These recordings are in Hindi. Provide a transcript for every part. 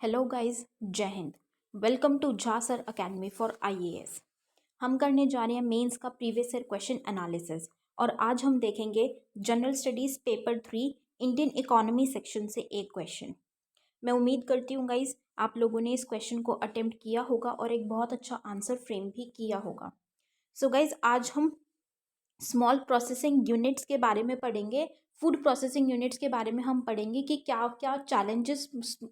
हेलो गाइस, जय हिंद। Welcome to Jha sir academy for IAS. हम करने जा रहे हैं मेंस का प्रीवियस ईयर क्वेश्चन एनालिसिस और आज हम देखेंगे general studies paper 3 Indian economy section से एक क्वेश्चन। मैं उम्मीद करती हूँ गाइस आप लोगों ने इस क्वेश्चन को अटेम्प्ट किया होगा और एक बहुत अच्छा आंसर फ्रेम भी किया होगा। सो गाइस आज हम स्मॉल प्रोसेसिंग यूनिट्स के बारे में पढ़ेंगे। फूड प्रोसेसिंग यूनिट्स के बारे में हम पढ़ेंगे कि क्या क्या challenges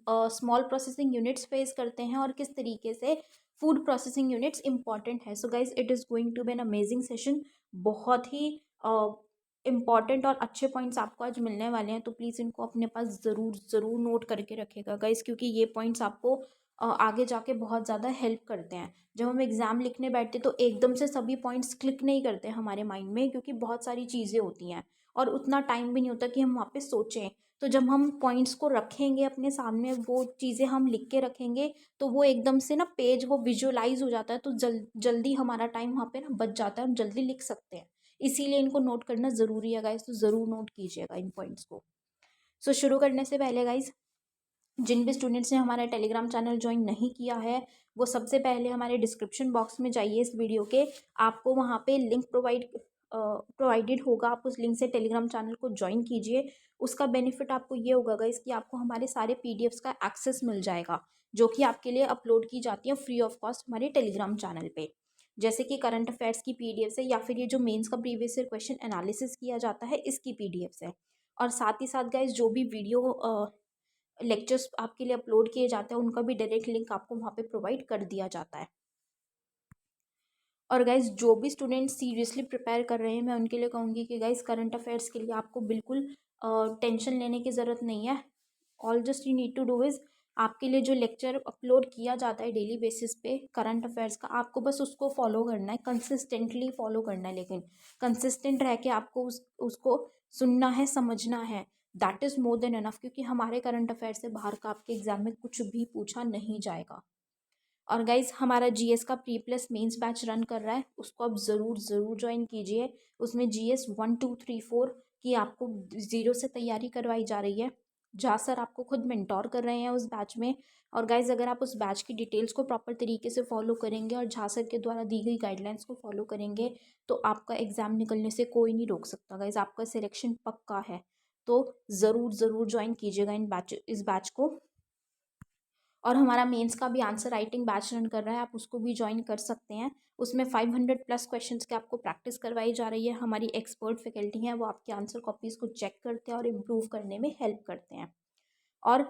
small processing units face करते हैं और किस तरीके से फूड प्रोसेसिंग यूनिट्स इंपॉर्टेंट है। So guys it is going to be an amazing session. बहुत ही इम्पॉर्टेंट और अच्छे पॉइंट्स आपको आज मिलने वाले हैं, तो प्लीज़ इनको अपने पास ज़रूर ज़रूर नोट करके रखेगा गाइज, क्योंकि ये पॉइंट्स आपको आगे जाके बहुत ज़्यादा हेल्प करते हैं। जब हम एग्ज़ाम लिखने बैठते तो एकदम से सभी पॉइंट्स क्लिक नहीं करते हमारे माइंड में, क्योंकि बहुत सारी चीज़ें होती हैं और उतना टाइम भी नहीं होता कि हम वहाँ पे सोचें। तो जब हम पॉइंट्स को रखेंगे अपने सामने, वो चीज़ें हम लिख के रखेंगे, तो वो एकदम से ना पेज वो विजुअलाइज हो जाता है, तो जल्दी हमारा टाइम वहाँ पे ना बच जाता है, हम जल्दी लिख सकते हैं। इसीलिए इनको नोट करना ज़रूरी है गाइज, तो ज़रूर नोट कीजिएगा इन पॉइंट्स को। सो शुरू करने से पहले गाइज, जिन भी स्टूडेंट्स ने हमारा टेलीग्राम चैनल ज्वाइन नहीं किया है, वो सबसे पहले हमारे डिस्क्रिप्शन बॉक्स में जाइए इस वीडियो के। आपको वहाँ पे लिंक प्रोवाइडेड होगा, आप उस लिंक से टेलीग्राम चैनल को ज्वाइन कीजिए। उसका बेनिफिट आपको ये होगा गाइस कि आपको हमारे सारे पीडीएफ्स का एक्सेस मिल जाएगा, जो कि आपके लिए अपलोड की जाती है फ्री ऑफ कॉस्ट हमारे टेलीग्राम चैनल पे। जैसे कि करंट अफेयर्स की पीडीएफ है, या फिर ये जो मेंस का प्रीवियस ईयर क्वेश्चन एनालिसिस किया जाता है, इसकी पीडीएफ है। और साथ ही साथ गाइस जो भी वीडियो लेक्चर्स आपके लिए अपलोड किए जाते हैं, उनका भी डायरेक्ट लिंक आपको वहाँ पे प्रोवाइड कर दिया जाता है। और गाइज जो भी स्टूडेंट सीरियसली प्रिपेयर कर रहे हैं, मैं उनके लिए कहूँगी कि गाइज करंट अफेयर्स के लिए आपको बिल्कुल टेंशन लेने की ज़रूरत नहीं है। All just you need to do is, आपके लिए जो लेक्चर अपलोड किया जाता है डेली बेसिस पे करंट अफेयर्स का, आपको बस उसको फॉलो करना है, कंसिस्टेंटली फॉलो करना है। लेकिन कंसिस्टेंट रह के आपको उसको सुनना है, समझना है। That is more than enough, क्योंकि हमारे करंट अफेयर से बाहर का आपके एग्जाम में कुछ भी पूछा नहीं जाएगा। और गाइज हमारा जीएस का pre plus mains batch run कर रहा है, उसको आप ज़रूर ज़रूर ज्वाइन कीजिए। उसमें जीएस 1 2 3 4 की आपको ज़ीरो से तैयारी करवाई जा रही है। जहाँ सर आपको खुद मेंटोर कर रहे हैं उस बैच में। और गाइज अगर आप उस बैच की डिटेल्स को प्रॉपर तरीके से फॉलो करेंगे और झा सर के द्वारा दी गई गाइडलाइंस को फॉलो करेंगे, तो आपका एग्ज़ाम निकलने से कोई नहीं रोक सकता गाइज, आपका सिलेक्शन पक्का है। तो ज़रूर ज़रूर ज्वाइन कीजिएगा इस बैच को। और हमारा मेंस का भी आंसर राइटिंग बैच रन कर रहा है, आप उसको भी ज्वाइन कर सकते हैं। उसमें 500 प्लस क्वेश्चंस के आपको प्रैक्टिस करवाई जा रही है। हमारी एक्सपर्ट फैकल्टी हैं, वो आपके आंसर कॉपीज़ को चेक करते हैं और इम्प्रूव करने में हेल्प करते हैं। और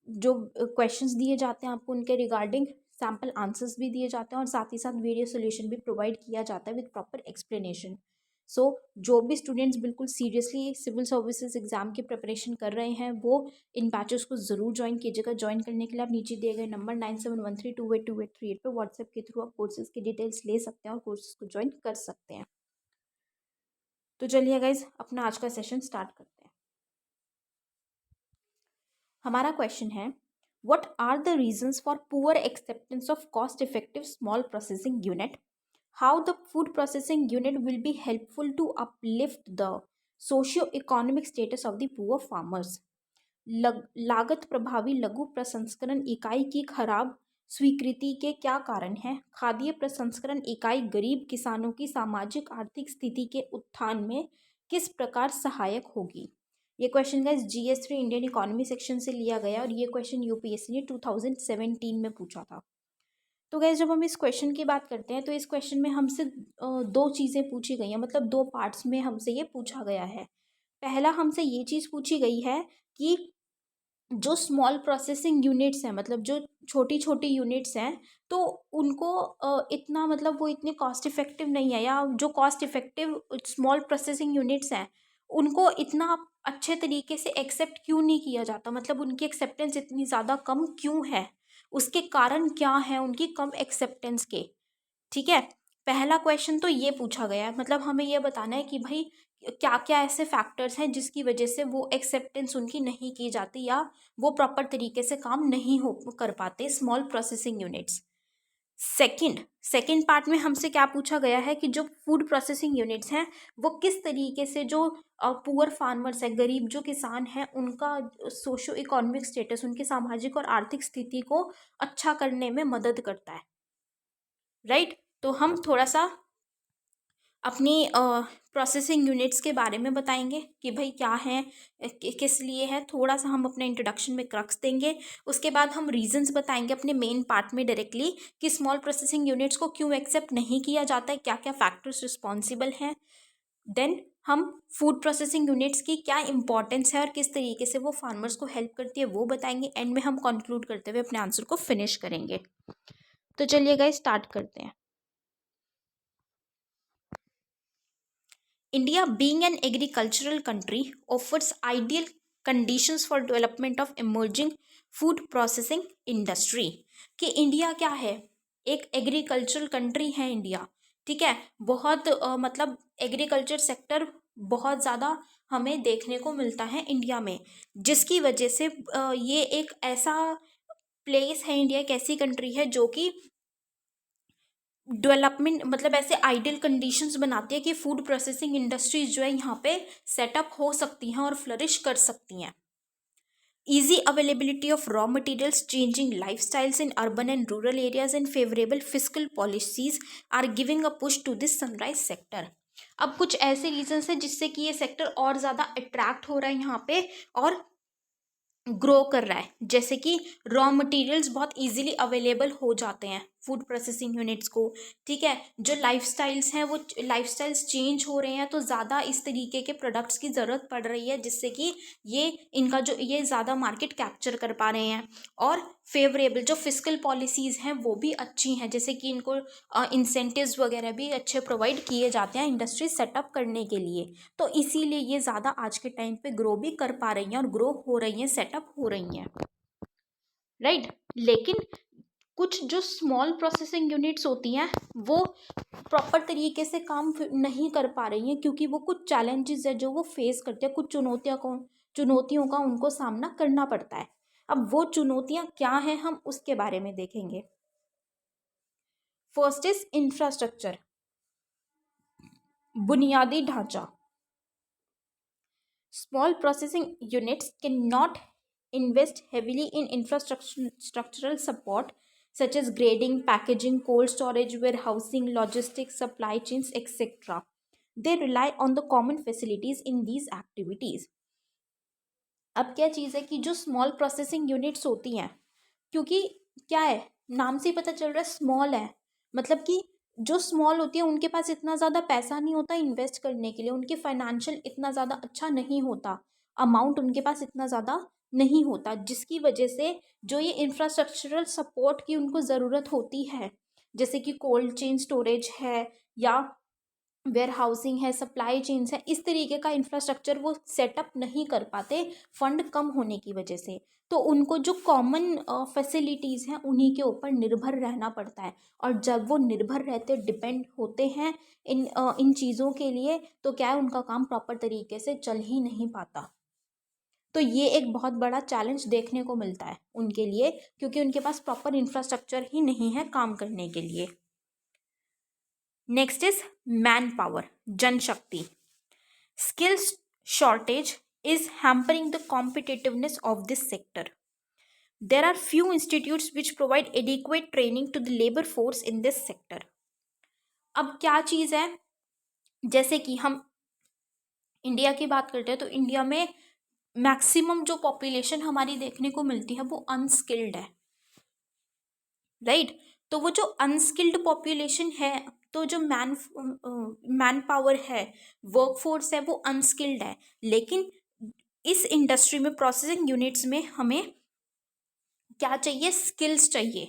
जो क्वेश्चंस दिए जाते हैं आपको, उनके रिगार्डिंग सैम्पल आंसर्स भी दिए जाते हैं और साथ ही साथ वीडियो सोल्यूशन भी प्रोवाइड किया जाता है विद प्रॉपर एक्सप्लेनेशन। सो जो भी स्टूडेंट्स बिल्कुल सीरियसली सिविल सर्विसेज एग्जाम की प्रिपरेशन कर रहे हैं, वो इन बैचेस को ज़रूर ज्वाइन कीजिएगा। ज्वाइन करने के लिए आप नीचे दिए गए नंबर 9713282838 पे व्हाट्सएप के थ्रू आप कोर्सेज की डिटेल्स ले सकते हैं और कोर्सेज को ज्वाइन कर सकते हैं। तो चलिए गाइज अपना आज का सेशन स्टार्ट करते हैं। हमारा क्वेश्चन है, what are the reasons for poor acceptance of cost effective small processing unit? How the food processing unit will be helpful to uplift the socio-economic status of the poor farmers? लागत प्रभावी लघु प्रसंस्करण इकाई की खराब स्वीकृति के क्या कारण हैं? खाद्य प्रसंस्करण इकाई गरीब किसानों की सामाजिक आर्थिक स्थिति के उत्थान में किस प्रकार सहायक होगी? ये question guys GS3 Indian economy section से लिया गया और ये क्वेश्चन यूपीएससी ने 2017 में पूछा था। तो गैस जब हम इस क्वेश्चन की बात करते हैं, तो इस क्वेश्चन में हमसे दो चीज़ें पूछी गई हैं, मतलब दो पार्ट्स में हमसे ये पूछा गया है। पहला हमसे ये चीज़ पूछी गई है कि जो स्मॉल प्रोसेसिंग यूनिट्स हैं, मतलब जो छोटी छोटी यूनिट्स हैं, तो उनको इतना मतलब वो इतने कॉस्ट इफेक्टिव नहीं है, या जो cost effective small processing units हैं उनको इतना अच्छे तरीके से एक्सेप्ट क्यों नहीं किया जाता, मतलब उनकी एक्सेप्टेंस इतनी ज़्यादा कम क्यों है, उसके कारण क्या है उनकी कम एक्सेप्टेंस के। ठीक है, पहला क्वेश्चन तो ये पूछा गया है, मतलब हमें ये बताना है कि भाई क्या क्या ऐसे फैक्टर्स हैं जिसकी वजह से वो एक्सेप्टेंस उनकी नहीं की जाती, या वो प्रॉपर तरीके से काम नहीं हो कर पाते small processing units. Second second part में हमसे क्या पूछा गया है कि जो फूड प्रोसेसिंग यूनिट्स हैं वो किस तरीके से जो पुअर फार्मर्स है, गरीब जो किसान हैं, उनका सोशो इकोनॉमिक स्टेटस, उनकी सामाजिक और आर्थिक स्थिति को अच्छा करने में मदद करता है। राइट, तो हम थोड़ा सा अपनी प्रोसेसिंग यूनिट्स के बारे में बताएंगे कि भाई क्या है, किस लिए है, थोड़ा सा हम अपने इंट्रोडक्शन में क्रक्स देंगे। उसके बाद हम रीजंस बताएंगे अपने मेन पार्ट में डायरेक्टली कि स्मॉल प्रोसेसिंग यूनिट्स को क्यों एक्सेप्ट नहीं किया जाता है, क्या क्या फैक्टर्स रिस्पॉन्सिबल हैं। देन हम फूड प्रोसेसिंग यूनिट्स की क्या इंपॉर्टेंस है और किस तरीके से वो फार्मर्स को हेल्प करती है वो बताएंगे। एंड में हम कंक्लूड करते हुए अपने आंसर को फिनिश करेंगे। तो चलिए गाइस स्टार्ट करते हैं। India, being an agricultural country, offers ideal conditions for development of emerging food processing industry। कि इंडिया क्या है, एक एग्रीकल्चरल कंट्री है इंडिया। ठीक है, बहुत मतलब एग्रीकल्चर सेक्टर बहुत ज़्यादा हमें देखने को मिलता है इंडिया में, जिसकी वजह से ये एक ऐसा प्लेस है, इंडिया एक ऐसी कंट्री है जो कि डेवलपमेंट मतलब ऐसे आइडियल कंडीशंस बनाती है कि फूड प्रोसेसिंग इंडस्ट्रीज जो है यहाँ पे सेटअप हो सकती हैं और फ्लरिश कर सकती हैं। Easy availability of raw materials, changing lifestyles in urban and rural areas, and favorable fiscal policies are giving a push to this sunrise sector। अब कुछ ऐसे रीजंस हैं जिससे कि ये सेक्टर और ज़्यादा अट्रैक्ट हो रहा है यहाँ पे और ग्रो कर रहा है। जैसे कि रॉ मटेरियल्स बहुत इजीली अवेलेबल हो जाते हैं फूड प्रोसेसिंग यूनिट्स को। ठीक है, जो लाइफस्टाइल्स हैं वो लाइफस्टाइल्स चेंज हो रहे हैं, तो ज़्यादा इस तरीके के प्रोडक्ट्स की ज़रूरत पड़ रही है, जिससे कि ये इनका जो ये ज़्यादा मार्केट कैप्चर कर पा रहे हैं। और फेवरेबल जो फिस्कल पॉलिसीज़ हैं वो भी अच्छी हैं, जैसे कि इनको इंसेंटिव्स वगैरह भी अच्छे प्रोवाइड किए जाते हैं इंडस्ट्री सेटअप करने के लिए। तो इसीलिए ये ज़्यादा आज के टाइम पे ग्रो भी कर पा रही हैं और ग्रो हो रही हैं, सेटअप हो रही हैं। राइट, लेकिन कुछ जो स्मॉल प्रोसेसिंग यूनिट्स होती हैं वो प्रॉपर तरीके से काम नहीं कर पा रही हैं, क्योंकि वो कुछ चैलेंजेस है जो वो फेस करते हैं, कुछ चुनौतियों का उनको सामना करना पड़ता है। अब वो चुनौतियां क्या हैं हम उसके बारे में देखेंगे। फर्स्ट इज इंफ्रास्ट्रक्चर, बुनियादी ढांचा। Small processing units can not invest heavily in structural support such as grading, packaging, cold storage, warehousing, logistics, supply chains, etc. They rely on the common facilities in these activities। अब क्या चीज़ है कि जो स्मॉल प्रोसेसिंग यूनिट्स होती हैं, क्योंकि क्या है, नाम से ही पता चल रहा है स्मॉल है, मतलब कि जो स्मॉल होती है उनके पास इतना ज़्यादा पैसा नहीं होता इन्वेस्ट करने के लिए, उनके फाइनेंशियल इतना ज़्यादा अच्छा नहीं होता, अमाउंट उनके पास इतना ज़्यादा नहीं होता, जिसकी वजह से जो ये इंफ्रास्ट्रक्चरल सपोर्ट की उनको ज़रूरत होती है, जैसे कि कोल्ड चेन स्टोरेज है या वेयर हाउसिंग है, सप्लाई चेन्स है, इस तरीके का इंफ्रास्ट्रक्चर वो सेटअप नहीं कर पाते फंड कम होने की वजह से। तो उनको जो कॉमन फैसिलिटीज़ हैं उन्हीं के ऊपर निर्भर रहना पड़ता है, और जब वो निर्भर रहते डिपेंड होते हैं इन चीज़ों के लिए, तो क्या है उनका काम प्रॉपर तरीके से चल ही नहीं पाता। तो ये एक बहुत बड़ा चैलेंज देखने को मिलता है उनके लिए, क्योंकि उनके पास प्रॉपर इंफ्रास्ट्रक्चर ही नहीं है काम करने के लिए। Next is man power, Janshakti. Skills shortage is hampering the competitiveness of this sector. There are few institutes which provide adequate training to the labor force in this sector। अब क्या चीज़ है, जैसे कि हम इंडिया की बात करते हैं तो इंडिया में मैक्सिमम जो पॉपुलेशन हमारी देखने को मिलती है वो अनस्किल्ड है। राइट, तो वो जो अनस्किल्ड पॉपुलेशन है, तो जो मैन पावर है, वर्कफोर्स है, वो अनस्किल्ड है। लेकिन इस इंडस्ट्री में प्रोसेसिंग यूनिट्स में हमें क्या चाहिए, स्किल्स चाहिए,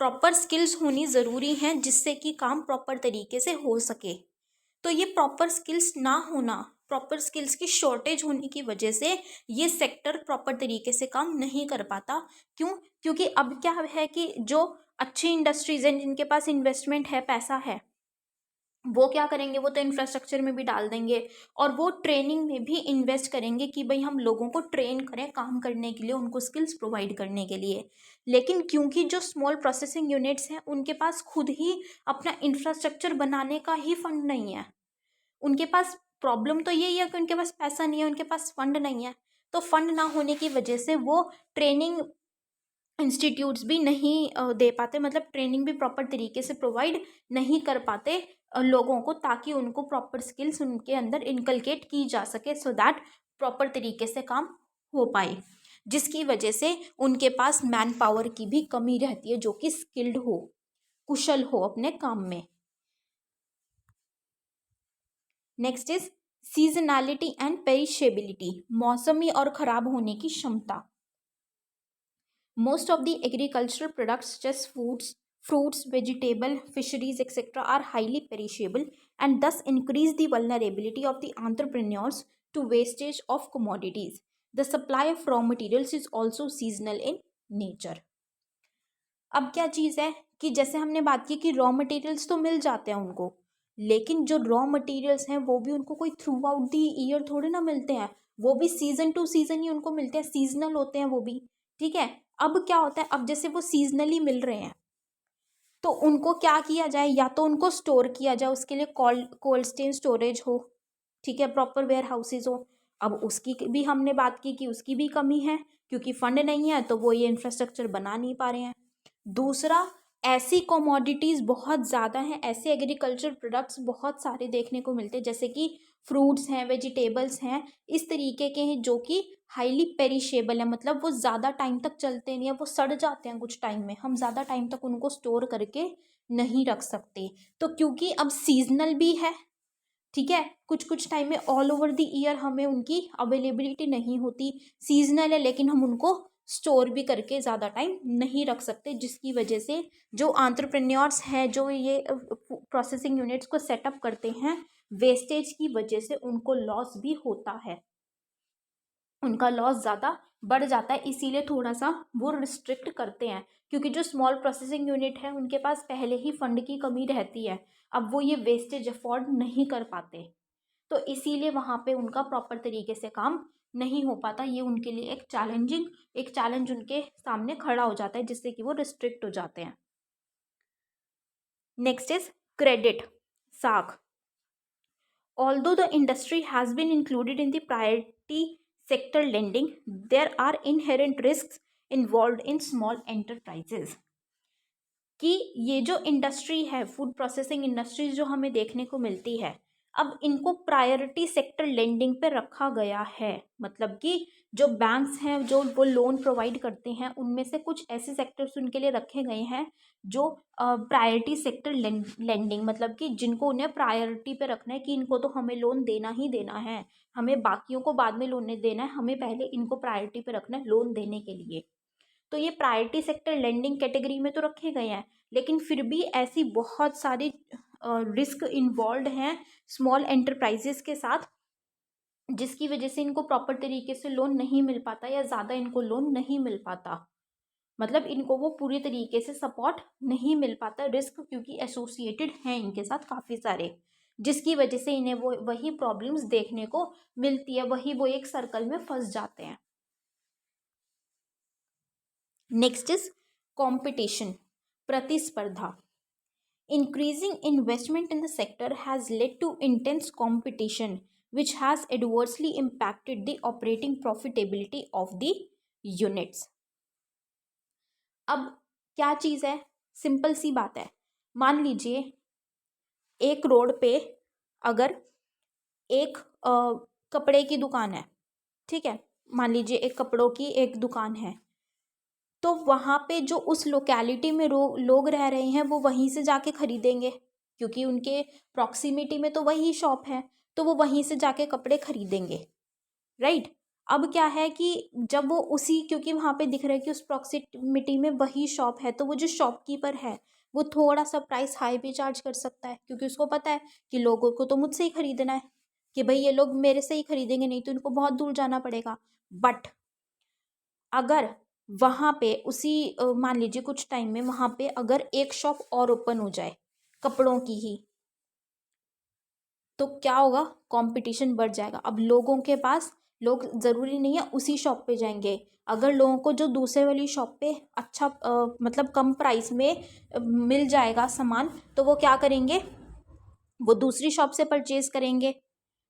प्रॉपर स्किल्स होनी ज़रूरी हैं, जिससे कि काम प्रॉपर तरीके से हो सके। तो ये प्रॉपर स्किल्स ना होना, प्रॉपर स्किल्स की शॉर्टेज होने की वजह से ये सेक्टर प्रॉपर तरीके से काम नहीं कर पाता। क्यों? क्योंकि अब क्या है कि जो अच्छी इंडस्ट्रीज हैं जिनके पास इन्वेस्टमेंट है, पैसा है, वो क्या करेंगे, वो तो इंफ्रास्ट्रक्चर में भी डाल देंगे और वो ट्रेनिंग में भी इन्वेस्ट करेंगे कि भाई हम लोगों को ट्रेन करें काम करने के लिए, उनको स्किल्स प्रोवाइड करने के लिए। लेकिन क्योंकि जो स्मॉल प्रोसेसिंग यूनिट्स हैं उनके पास खुद ही अपना इंफ्रास्ट्रक्चर बनाने का ही फंड नहीं है, उनके पास प्रॉब्लम तो यही है कि उनके पास पैसा नहीं है, उनके पास फंड नहीं है। तो फंड ना होने की वजह से वो ट्रेनिंग इंस्टीट्यूट्स भी नहीं दे पाते, मतलब ट्रेनिंग भी प्रॉपर तरीके से प्रोवाइड नहीं कर पाते लोगों को, ताकि उनको प्रॉपर स्किल्स उनके अंदर इनकलकेट की जा सके, सो दैट प्रॉपर तरीके से काम हो पाए, जिसकी वजह से उनके पास मैन पावर की भी कमी रहती है जो कि स्किल्ड हो, कुशल हो अपने काम में। Next is seasonality and perishability, मौसमी और खराब होने की क्षमता। Most of the agricultural products, such as foods, fruits, vegetable, fisheries, etc., are highly perishable and thus increase the vulnerability of the entrepreneurs to wastage of commodities. The supply of raw materials is also seasonal in nature. अब क्या चीज़ है कि जैसे हमने बात की कि रॉ मटेरियल्स तो मिल जाते हैं उनको, लेकिन जो रॉ मटेरियल्स हैं वो भी उनको कोई थ्रू आउट दी ईयर थोड़े ना मिलते हैं, वो भी सीजन टू सीजन ही उनको मिलते हैं, सीजनल होते हैं वो भी। ठीक है, अब क्या होता है, अब जैसे वो सीजनली मिल रहे हैं तो उनको क्या किया जाए, या तो उनको स्टोर किया जाए, उसके लिए कोल्ड स्टेन स्टोरेज हो, ठीक है, प्रॉपर वेयर हाउसेज हो। अब उसकी भी हमने बात की कि उसकी भी कमी है, क्योंकि फंड नहीं है तो वो ये इंफ्रास्ट्रक्चर बना नहीं पा रहे हैं। दूसरा, ऐसी कमोडिटीज़ बहुत ज़्यादा हैं, ऐसे एग्रीकल्चर प्रोडक्ट्स बहुत सारे देखने को मिलते हैं, जैसे कि फ्रूट्स हैं, वेजिटेबल्स हैं, इस तरीके के हैं जो कि हाईली पेरिशेबल है, मतलब वो ज़्यादा टाइम तक चलते नहीं है, वो सड़ जाते हैं कुछ टाइम में, हम ज़्यादा टाइम तक उनको स्टोर करके नहीं रख सकते। तो क्योंकि अब सीजनल भी है, ठीक है, कुछ कुछ टाइम में ऑल ओवर द ईयर हमें उनकी अवेलेबिलिटी नहीं होती, सीजनल है लेकिन हम उनको स्टोर भी करके ज़्यादा टाइम नहीं रख सकते, जिसकी वजह से जो एंटरप्रेन्योर्स हैं, जो ये प्रोसेसिंग यूनिट्स को सेटअप करते हैं, वेस्टेज की वजह से उनको लॉस भी होता है, उनका लॉस ज़्यादा बढ़ जाता है, इसीलिए थोड़ा सा वो रिस्ट्रिक्ट करते हैं, क्योंकि जो स्मॉल प्रोसेसिंग यूनिट है उनके पास पहले ही फंड की कमी रहती है, अब वो ये वेस्टेज अफोर्ड नहीं कर पाते, तो इसीलिए वहाँ पे उनका प्रॉपर तरीके से काम नहीं हो पाता, ये उनके लिए एक चैलेंज उनके सामने खड़ा हो जाता है, जिससे कि वो रिस्ट्रिक्ट हो जाते हैं। नेक्स्ट इज क्रेडिट साख। Although the industry has been included in the priority sector lending, there are inherent risks involved in small enterprises. कि ये जो इंडस्ट्री है, फूड प्रोसेसिंग इंडस्ट्रीज जो हमें देखने को मिलती है, अब इनको प्रायोरिटी सेक्टर लेंडिंग पे रखा गया है, मतलब कि जो बैंक्स हैं जो वो लोन प्रोवाइड करते हैं उनमें से कुछ ऐसे सेक्टर्स उनके लिए रखे गए हैं जो प्रायोरिटी सेक्टर लेंडिंग, मतलब कि जिनको उन्हें प्रायोरिटी पे रखना है कि इनको तो हमें लोन देना ही देना है, हमें बाकियों को बाद में लोन देना है, हमें पहले इनको प्रायोरिटी पे रखना है लोन देने के लिए। तो ये प्रायोरिटी सेक्टर लेंडिंग कैटेगरी में तो रखे गए हैं, लेकिन फिर भी ऐसी बहुत सारी रिस्क इन्वॉल्व हैं स्मॉल एंटरप्राइजेस के साथ, जिसकी वजह से इनको प्रॉपर तरीके से लोन नहीं मिल पाता या ज़्यादा इनको लोन नहीं मिल पाता, मतलब इनको वो पूरी तरीके से सपोर्ट नहीं मिल पाता, रिस्क क्योंकि एसोसिएटेड हैं इनके साथ काफ़ी सारे, जिसकी वजह से इन्हें वो वही प्रॉब्लम्स देखने को मिलती है, वही वो एक सर्कल में फंस जाते हैं। नेक्स्ट इज कंपटीशन, प्रतिस्पर्धा। Increasing investment in the sector has led to intense competition, which has adversely impacted the operating profitability of the units. अब क्या चीज़ है, सिंपल सी बात है, मान लीजिए एक रोड पे अगर एक कपड़े की दुकान है, ठीक है, मान लीजिए एक कपड़ों की एक दुकान है, तो वहाँ पे जो उस लोकेलिटी में लोग रह रहे हैं वो वहीं से जाके खरीदेंगे, क्योंकि उनके प्रॉक्सिमिटी में तो वही शॉप है, तो वो वहीं से जाके कपड़े खरीदेंगे, राइट। अब क्या है कि जब वो उसी, क्योंकि वहाँ पे दिख रहा है कि उस प्रॉक्सिमिटी में वही शॉप है, तो वो जो शॉपकीपर है वो थोड़ा सा प्राइस हाई भी चार्ज कर सकता है, क्योंकि उसको पता है कि लोगों को तो मुझसे ही खरीदना है, कि भाई ये लोग मेरे से ही खरीदेंगे, नहीं तो इनको बहुत दूर जाना पड़ेगा। बट अगर वहाँ पे उसी मान लीजिए कुछ टाइम में वहाँ पे अगर एक शॉप और ओपन हो जाए कपड़ों की ही, तो क्या होगा, कंपटीशन बढ़ जाएगा। अब लोगों के पास, लोग ज़रूरी नहीं है उसी शॉप पे जाएंगे, अगर लोगों को जो दूसरे वाली शॉप पे अच्छा मतलब कम प्राइस में मिल जाएगा सामान, तो वो क्या करेंगे, वो दूसरी शॉप से परचेज करेंगे।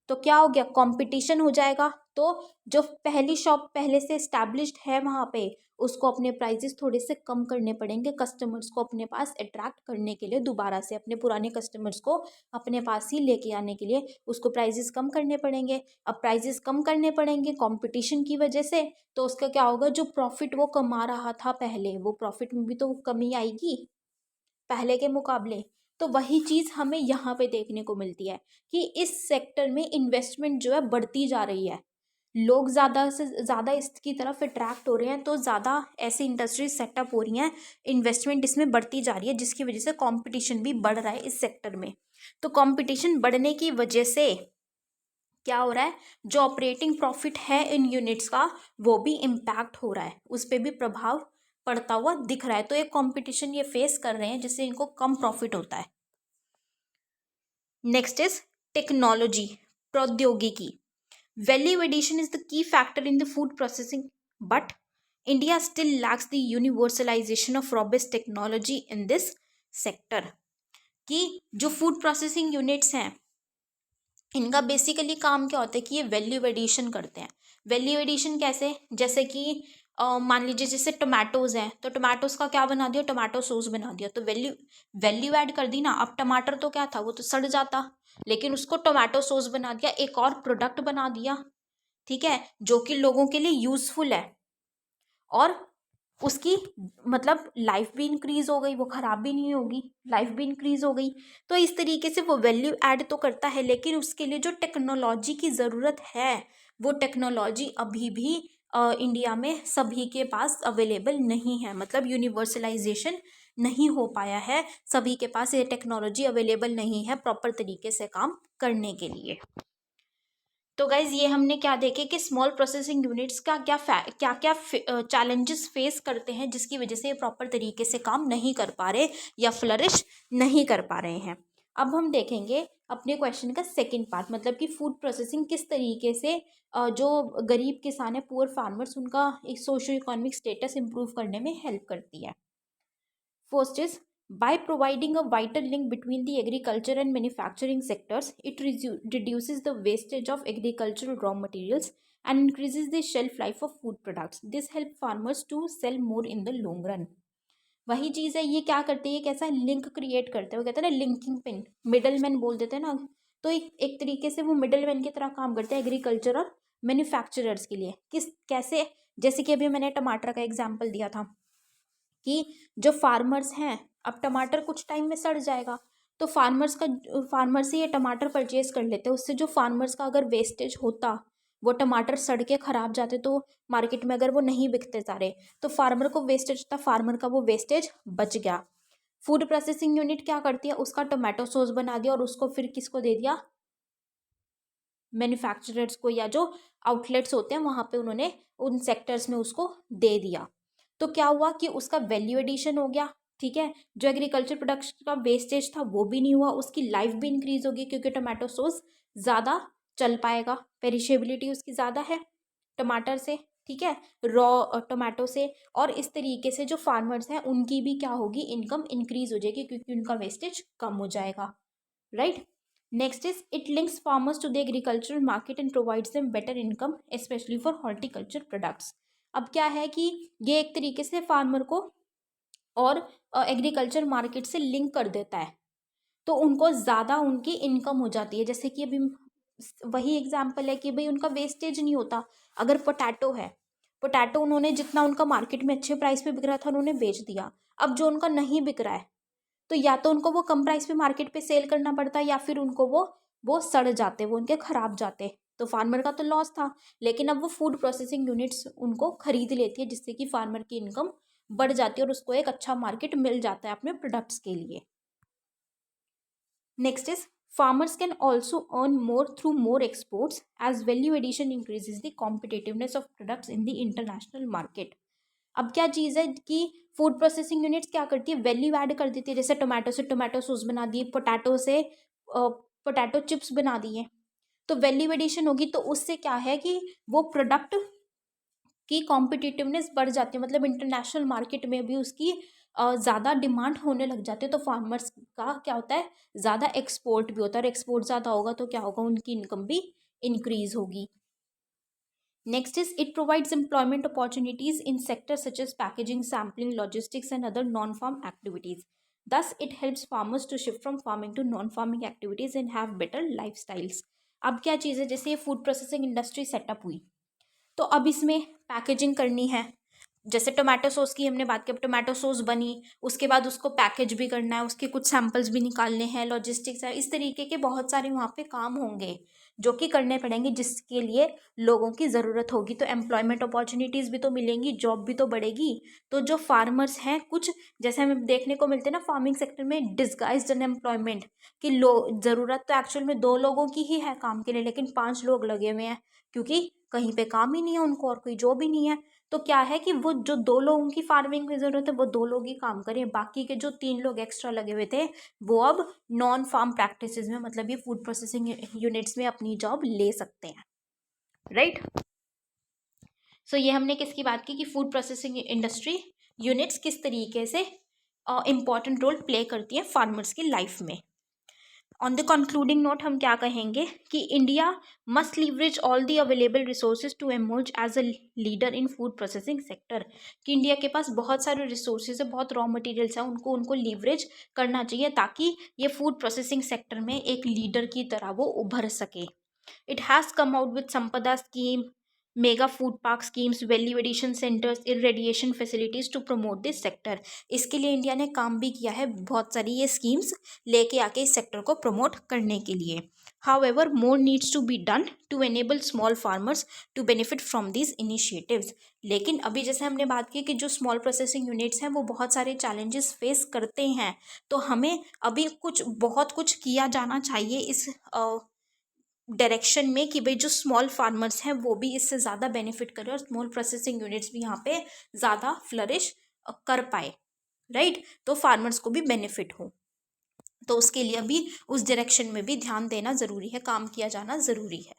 तो क्या हो गया, कंपटीशन हो जाएगा। तो जो पहली शॉप पहले से एस्टैब्लिश्ड है वहाँ पे, उसको अपने प्राइजेस थोड़े से कम करने पड़ेंगे कस्टमर्स को अपने पास अट्रैक्ट करने के लिए, दोबारा से अपने पुराने कस्टमर्स को अपने पास ही लेके आने के लिए उसको प्राइजेस कम करने पड़ेंगे। अब प्राइजेस कम करने पड़ेंगे कंपटीशन की वजह से, तो उसका क्या होगा, जो प्रॉफिट वो कमा रहा था पहले, वो प्रॉफिट में भी तो कमी आएगी पहले के मुकाबले। तो वही चीज़ हमें यहाँ पे देखने को मिलती है कि इस सेक्टर में इन्वेस्टमेंट जो है बढ़ती जा रही है, लोग ज़्यादा से ज़्यादा इसकी तरफ अट्रैक्ट हो रहे हैं, तो ज़्यादा ऐसी इंडस्ट्रीज सेटअप हो रही हैं, इन्वेस्टमेंट इसमें बढ़ती जा रही है, जिसकी वजह से कंपटीशन भी बढ़ रहा है इस सेक्टर में। तो कंपटीशन बढ़ने की वजह से क्या हो रहा है, जो ऑपरेटिंग प्रॉफिट है इन यूनिट्स का, वो भी इम्पैक्ट हो रहा है, उस पर भी प्रभाव पड़ता हुआ दिख रहा है। तो एक कंपटीशन ये फेस कर रहे हैं जिससे इनको कम प्रॉफिट होता है। नेक्स्ट इज टेक्नोलॉजी, प्रौद्योगिकी। Value addition is the key factor in the food processing, but India still lacks the universalisation of robust technology in this sector. कि जो फूड प्रोसेसिंग यूनिट्स हैं, इनका बेसिकली काम क्या होता है कि ये वैल्यू एडिशन करते हैं। वैल्यू एडिशन कैसे, जैसे कि मान लीजिए जैसे टोमेटोज़ हैं, तो टोमेटोज़ का क्या बना दिया, टोमेटो सॉस बना दिया, तो वैल्यू वैल्यू ऐड कर दी ना। अब टमाटर तो क्या था, वो तो सड़ जाता, लेकिन उसको टोमेटो सॉस बना दिया, एक और प्रोडक्ट बना दिया, ठीक है, जो कि लोगों के लिए यूजफुल है, और उसकी मतलब लाइफ भी इंक्रीज हो गई, वो खराब भी नहीं होगी, लाइफ भी इंक्रीज हो गई। तो इस तरीके से वो वैल्यू ऐड तो करता है, लेकिन उसके लिए जो टेक्नोलॉजी की ज़रूरत है, वो टेक्नोलॉजी अभी भी इंडिया में सभी के पास अवेलेबल नहीं है, मतलब यूनिवर्सलाइजेशन नहीं हो पाया है, सभी के पास ये टेक्नोलॉजी अवेलेबल नहीं है प्रॉपर तरीके से काम करने के लिए। तो गाइज ये हमने क्या देखे कि स्मॉल प्रोसेसिंग यूनिट्स का क्या क्या चैलेंजेस फेस करते हैं, जिसकी वजह से ये प्रॉपर तरीके से काम नहीं कर पा रहे या फ्लरिश नहीं कर पा रहे हैं। अब हम देखेंगे अपने क्वेश्चन का सेकंड पार्ट, मतलब कि फूड प्रोसेसिंग किस तरीके से जो गरीब किसान है, पुअर फार्मर्स, उनका एक सोशो इकोनॉमिक स्टेटस इंप्रूव करने में हेल्प करती है। First is, by providing a vital link between the agriculture and manufacturing sectors, it reduces the wastage of agricultural raw materials and increases the shelf life of food products. This helps farmers to sell more in the long run. वही चीज़ है, ये क्या करते हैं, ये कैसा लिंक क्रिएट करते हैं, वो कहते हैं ना लिंकिंग पिन, मिडल मैन बोल देते हैं ना। तो एक तरीके से वो मिडल मैन की तरह काम करते हैं एग्रीकल्चर और मैन्युफैक्चरर्स के लिए। किस कैसे, जैसे कि अभी मैंने टमाटर का एग्जाम्पल दिया था कि जो फार्मर्स हैं, अब टमाटर कुछ टाइम में सड़ जाएगा, तो फार्मर से ये टमाटर परचेज कर लेते हैं, उससे जो फार्मर्स का अगर वेस्टेज होता, वो टमाटर सड़ के खराब जाते, तो मार्केट में अगर वो नहीं बिकते जा रहे, तो फार्मर को वेस्टेज था, फार्मर का वो वेस्टेज बच गया। फूड प्रोसेसिंग यूनिट क्या करती है, उसका टोमेटो सॉस बना दिया और उसको फिर किसको दे दिया, मैन्युफैक्चरर्स को, या जो आउटलेट्स होते हैं वहाँ पे उन्होंने उन सेक्टर्स में उसको दे दिया। तो क्या हुआ कि उसका वैल्यू एडिशन हो गया, ठीक है, जो एग्रीकल्चर प्रोडक्शन का वेस्टेज था वो भी नहीं हुआ, उसकी लाइफ भी इंक्रीज होगी, क्योंकि टमाटो सॉस ज़्यादा चल पाएगा, पेरिशेबिलिटी उसकी ज़्यादा है टमाटर से, ठीक है, रॉ टोमेटो से। और इस तरीके से जो फार्मर्स हैं उनकी भी क्या होगी, इनकम इंक्रीज हो जाएगी, क्योंकि उनका वेस्टेज कम हो जाएगा, right. Next is, it links farmers to the agricultural market and provides them better income, especially for horticulture products. अब क्या है कि ये एक तरीके से फार्मर को और एग्रीकल्चर मार्केट से लिंक कर देता है, तो उनको ज़्यादा उनकी इनकम हो जाती है। जैसे कि अभी वही एग्जांपल है कि भाई उनका वेस्टेज नहीं होता। अगर पोटैटो है, पोटैटो उन्होंने जितना उनका मार्केट में अच्छे प्राइस पे बिक रहा था उन्होंने बेच दिया, अब जो उनका नहीं बिक रहा है, तो या तो उनको वो कम प्राइस पे मार्केट पे सेल करना पड़ता है, या फिर उनको वो सड़ जाते, वो उनके खराब जाते, तो फार्मर का तो लॉस था। लेकिन अब वो फूड प्रोसेसिंग यूनिट्स उनको खरीद लेती है, जिससे कि फार्मर की इनकम बढ़ जाती है और उसको एक अच्छा मार्केट मिल जाता है अपने प्रोडक्ट्स के लिए। Next is, farmers can also earn more through more exports as value addition increases the competitiveness of products in the international market. अब क्या चीज़ है कि फूड प्रोसेसिंग यूनिट्स क्या करती है, वैल्यू ऐड कर देती है, जैसे टोमेटो से टोमेटो सॉस बना दी, पोटैटो से पोटैटो चिप्स बना दिए, तो वैल्यू एडिशन होगी, तो उससे क्या है कि वो प्रोडक्ट की कॉम्पिटिटिवनेस बढ़ जाती है, मतलब इंटरनेशनल मार्केट में भी उसकी ज़्यादा डिमांड होने लग जाती है। तो फार्मर्स का क्या होता है, ज़्यादा एक्सपोर्ट भी होता है, और एक्सपोर्ट ज़्यादा होगा तो क्या होगा, उनकी इनकम भी इंक्रीज होगी। Next is it provides employment opportunities in sectors such as packaging, sampling, logistics and other non farm activities. Thus, it helps farmers to shift from farming to non-farming activities and have better lifestyles. अब क्या चीज़ है, जैसे ये फूड प्रोसेसिंग इंडस्ट्री सेटअप हुई, तो अब इसमें पैकेजिंग करनी है। जैसे टोमेटो सॉस की हमने बात की, अब टोमेटो सॉस बनी, उसके बाद उसको पैकेज भी करना है, उसके कुछ सैंपल्स भी निकालने हैं, लॉजिस्टिक्स है, इस तरीके के बहुत सारे वहाँ पे काम होंगे जो कि करने पड़ेंगे, जिसके लिए लोगों की ज़रूरत होगी। तो एम्प्लॉयमेंट अपॉर्चुनिटीज़ भी तो मिलेंगी, जॉब भी तो बढ़ेगी। तो जो फार्मर्स हैं, कुछ जैसे हमें देखने को मिलते हैं ना फार्मिंग सेक्टर में डिस्गाइज्ड अनएम्प्लॉयमेंट, कि ज़रूरत तो एक्चुअल में 2 लोगों की ही है काम के लिए, लेकिन 5 लोग लगे हुए हैं, क्योंकि कहीं पे काम ही नहीं है उनको और कोई जॉब ही नहीं है। तो क्या है कि वो जो 2 लोगों की फार्मिंग में ज़रूरत है, वो 2 लोग ही काम करें, बाकी के जो 3 लोग एक्स्ट्रा लगे हुए थे वो अब नॉन फार्म प्रैक्टिसेस में, मतलब ये फूड प्रोसेसिंग यूनिट्स में अपनी जॉब ले सकते हैं, राइट। सो ये हमने किसकी बात की कि फूड प्रोसेसिंग इंडस्ट्री यूनिट्स किस तरीके से इम्पॉर्टेंट रोल प्ले करती हैं फार्मर्स की लाइफ में। ऑन द कंक्लूडिंग नोट हम क्या कहेंगे कि India must leverage all the available resources to emerge as a leader in food processing sector, कि इंडिया के पास बहुत सारे रिसोर्सेज है, बहुत रॉ मटेरियल्स हैं, उनको लीवरेज करना चाहिए ताकि ये फूड प्रोसेसिंग सेक्टर में एक लीडर की तरह वो उभर सके। It has come out with Sampada scheme, mega food park schemes, value addition centres, irradiation facilities to promote this sector. इसके लिए इंडिया ने काम भी किया है, बहुत सारी ये स्कीम्स लेके आके इस सेक्टर को प्रमोट करने के लिए। However, more needs to be done to enable small farmers to benefit from these initiatives. लेकिन अभी जैसे हमने बात की कि जो स्मॉल प्रोसेसिंग यूनिट्स हैं वो बहुत सारे चैलेंजेस फेस करते हैं, तो हमें अभी बहुत कुछ किया जाना चाहिए इस डायरेक्शन में कि भाई जो स्मॉल फार्मर्स हैं वो भी इससे ज़्यादा बेनिफिट करें और स्मॉल प्रोसेसिंग यूनिट्स भी यहाँ पे ज़्यादा फ्लरिश कर पाए, राइट। तो फार्मर्स को भी बेनिफिट हो, तो उसके लिए अभी उस डायरेक्शन में भी ध्यान देना ज़रूरी है, काम किया जाना ज़रूरी है।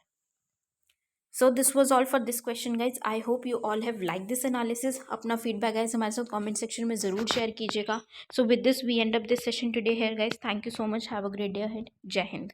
So this was all for this question guys. I hope you all have like this analysis. अपना फीडबैक गाइज हमारे साथ कमेंट सेक्शन में ज़रूर शेयर कीजिएगा। So with this we end up this session today here guys. Thank you so much, have a great day ahead. जय हिंद।